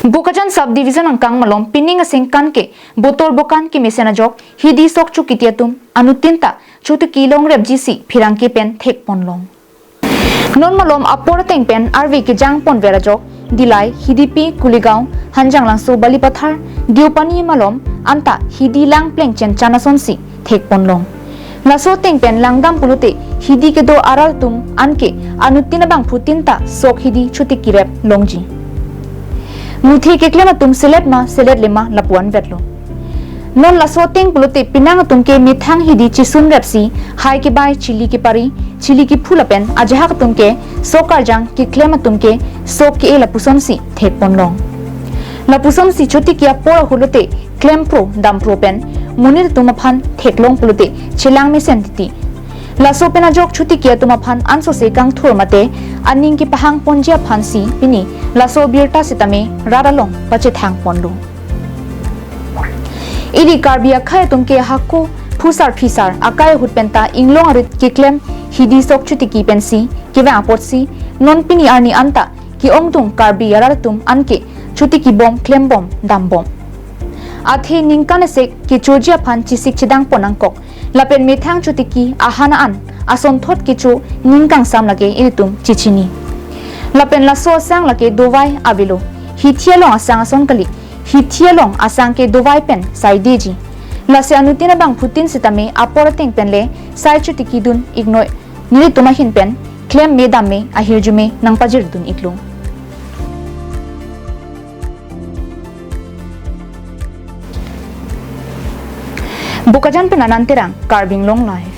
Bokajan subdivision ang kang malom pining asing kan ke botor bokan kemesen ajok hidi sok chu kitiatum anutinta chotiko rep jisi phirang ki pen thek ponlong non malom apor teng pen rv ki jang pon vera jok dilai hidipi kuligaon hanjang langso bali pathar diupani malom anta hidi lang pleng chen chana sonsi thek ponlong laso teng pen langdam pulute hidi ke do aral tum anke anutina bang putinta sok hidi chotiki rep longji muthi ke klema tum select lema lapuan vetlo non la soteng pulute pinang tum ke mithang hidi chisun repsi hai ke bai chili ke pari chili ki phulapen ajaha tum ke sokar jang ke klema tum ke sok ke la pusomsi thek ponlong la pusomsi chotikia por hulute klem pro dam pro pen munir tumaphan theklong pulute chilang me sentiti la sopena jok chotikia tumaphan anso se kang thur mate aning ki pahang ponjia phansi pini la so birta sitame raralong pache thang ponlu idi karbia khay tumke hakko phusar phisar akai hutpenta inglong arit ki klem hidi sok chutiki pensi kiwa apotsi non pini arni anta ki ongtung karbi yaratum anke chutiki bom klem bom dam bom athe ningkane se ki chojia phan chisik chidang ponangkok lapen methang chutiki ahana an ason thot kichu ningkang sam lage iritum chichini lapen la so sang lake dovai avilo hithialong asang ason kali hithialong asang ke dovai pen saideji la se anutina bang putin sitame apor teng pen le sai chutiki dun ignoi nili tuma hin pen klem me dam me ahirjume nang pajir dun iklung Bokajan penananterang carving long life.